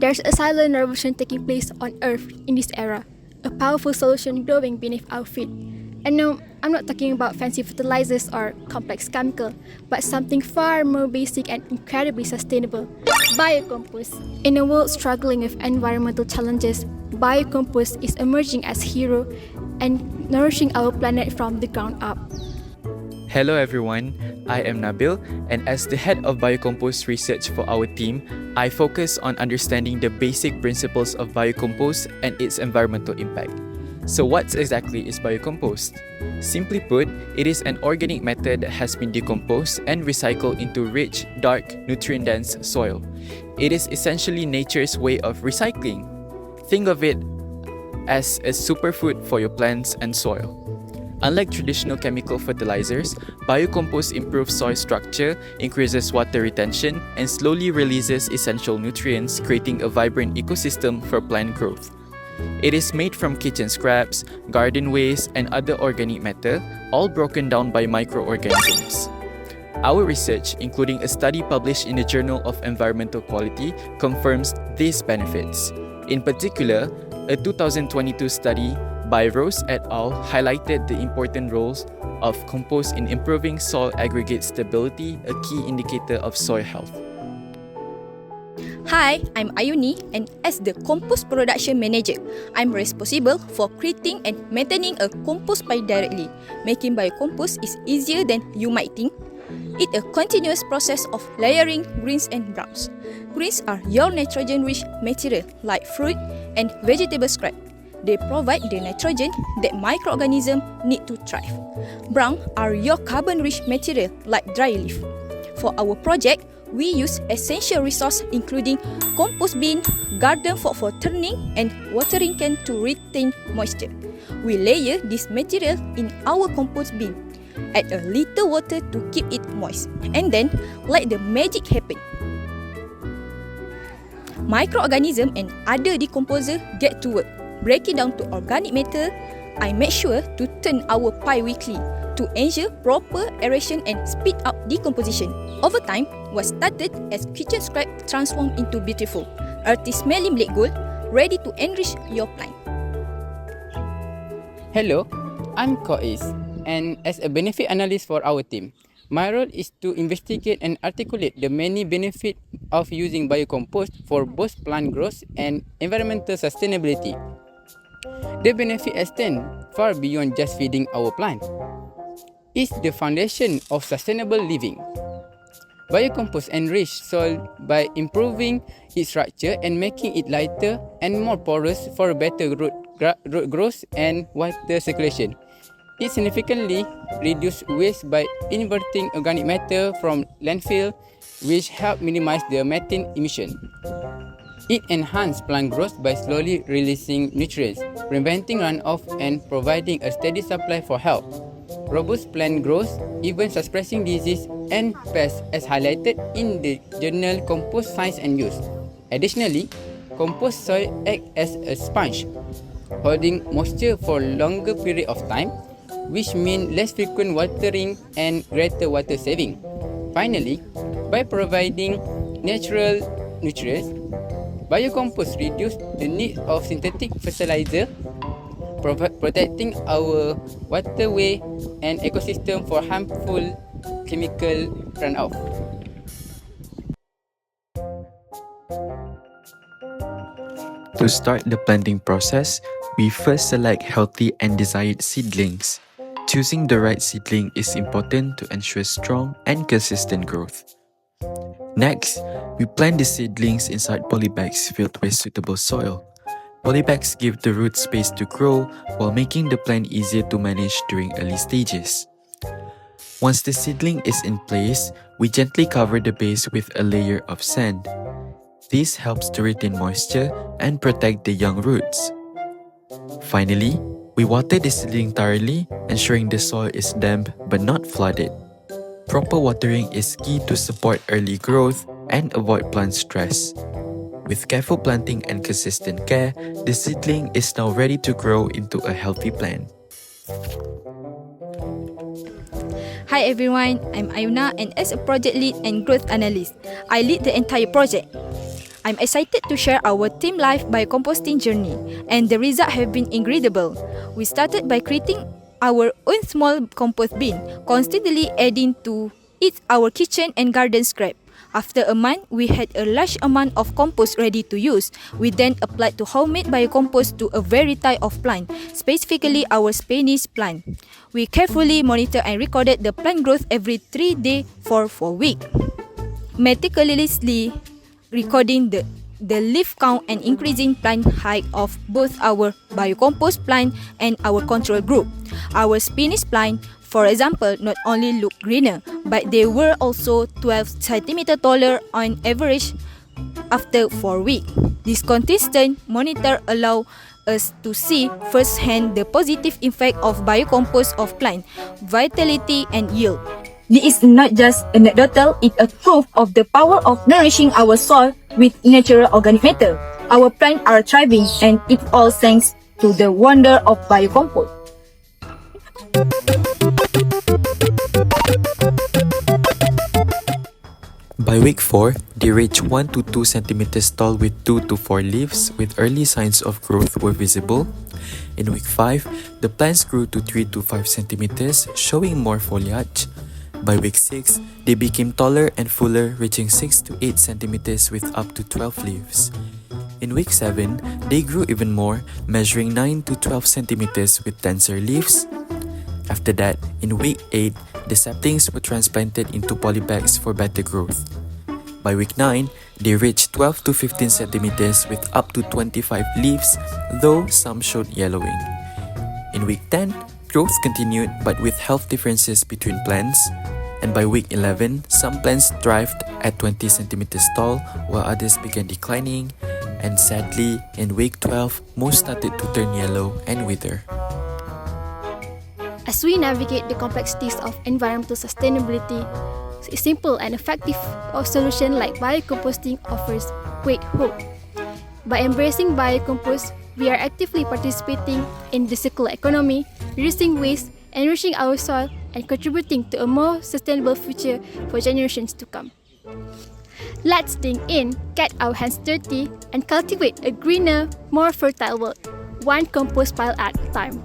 There's a silent revolution taking place on Earth in this era, a powerful solution growing beneath our feet. And no, I'm not talking about fancy fertilizers or complex chemical, but something far more basic and incredibly sustainable. Bio-compost. In a world struggling with environmental challenges, bio-compost is emerging as hero and nourishing our planet from the ground up. Hello everyone, I am Nabil, and as the head of Bio-compost research for our team, I focus on understanding the basic principles of biocompost and its environmental impact. So what exactly is biocompost? Simply put, it is an organic matter that has been decomposed and recycled into rich, dark, nutrient-dense soil. It is essentially nature's way of recycling. Think of it as a superfood for your plants and soil. Unlike traditional chemical fertilizers, biocompost improves soil structure, increases water retention, and slowly releases essential nutrients, creating a vibrant ecosystem for plant growth. It is made from kitchen scraps, garden waste, and other organic matter, all broken down by microorganisms. Our research, including a study published in the Journal of Environmental Quality, confirms these benefits. In particular, a 2022 study by Rose et al. Highlighted the important roles of compost in improving soil aggregate stability, a key indicator of soil health. Hi, I'm Ayuni, and as the compost production manager, I'm responsible for creating and maintaining a compost pile directly. Making biocompost is easier than you might think. It's a continuous process of layering greens and browns. Greens are your nitrogen-rich material like fruit and vegetable scrap. They provide the nitrogen that microorganisms need to thrive. Brown are your carbon-rich material like dry leaf. For our project, we use essential resources including compost bin, garden fork for turning, and watering can to retain moisture. We layer this material in our compost bin, add a little water to keep it moist, and then let the magic happen. Microorganisms and other decomposers get to work. Break it down to organic matter. I make sure to turn our pile weekly to ensure proper aeration and speed up decomposition. Over time, what started as kitchen scrap transformed into beautiful, earthy smelling black gold, ready to enrich your plant. Hello, I'm Kois, and as a benefit analyst for our team, my role is to investigate and articulate the many benefits of using biocompost for both plant growth and environmental sustainability. The benefit extend far beyond just feeding our plant. It's the foundation of sustainable living. Biocompost enrich soil by improving its structure and making it lighter and more porous for better root growth and water circulation. It significantly reduces waste by inverting organic matter from landfill, which help minimize the methane emission. It enhances plant growth by slowly releasing nutrients, preventing runoff, and providing a steady supply for health. Robust plant growth, even suppressing disease and pests as highlighted in the journal Compost Science and Use. Additionally, compost soil acts as a sponge, holding moisture for a longer period of time, which means less frequent watering and greater water saving. Finally, by providing natural nutrients, biocompost reduces the need of synthetic fertilizer, protecting our waterway and ecosystem for harmful chemical runoff. To start the planting process, we first select healthy and desired seedlings. Choosing the right seedling is important to ensure strong and consistent growth. Next, we plant the seedlings inside polybags filled with suitable soil. Polybags give the root space to grow while making the plant easier to manage during early stages. Once the seedling is in place, we gently cover the base with a layer of sand. This helps to retain moisture and protect the young roots. Finally, we water the seedling thoroughly, ensuring the soil is damp but not flooded. Proper watering is key to support early growth and avoid plant stress. With careful planting and consistent care, the seedling is now ready to grow into a healthy plant. Hi everyone, I'm Ayuna, and as a project lead and growth analyst, I lead the entire project. I'm excited to share our team life biocomposting journey, and the results have been incredible. We started by creating our own small compost bin, constantly adding to it our kitchen and garden scrap. After a month, we had a large amount of compost ready to use. We then applied to homemade biocompost to a variety of plant, specifically our Spanish plant. We carefully monitored and recorded the plant growth every 3 days for 4 weeks, meticulously recording the leaf count and increasing plant height of both our biocompost plant and our control group. Our Spanish plant, for example, not only looked greener, but they were also 12 cm taller on average after 4 weeks. This consistent monitor allowed us to see firsthand the positive effect of biocompost of plant vitality and yield. This is not just anecdotal, it's a proof of the power of nourishing our soil with natural organic matter. Our plants are thriving, and it all thanks to the wonder of biocompost. By week 4, they reached 1 to 2 centimeters tall with 2 to 4 leaves, with early signs of growth were visible. In week 5, the plants grew to 3 to 5 centimeters, showing more foliage. By week 6, they became taller and fuller, reaching 6 to 8 centimeters with up to 12 leaves. In week 7, they grew even more, measuring 9 to 12 centimeters with denser leaves. After that, in week 8, the saplings were transplanted into polybags for better growth. By week 9, they reached 12 to 15 centimeters with up to 25 leaves, though some showed yellowing. In week 10, growth continued but with health differences between plants. And by week 11, some plants thrived at 20 centimeters tall while others began declining. And sadly, in week 12, most started to turn yellow and wither. As we navigate the complexities of environmental sustainability, a simple and effective solution like biocomposting offers great hope. By embracing biocompost, we are actively participating in the circular economy, reducing waste, enriching our soil, and contributing to a more sustainable future for generations to come. Let's dig in, get our hands dirty, and cultivate a greener, more fertile world, one compost pile at a time.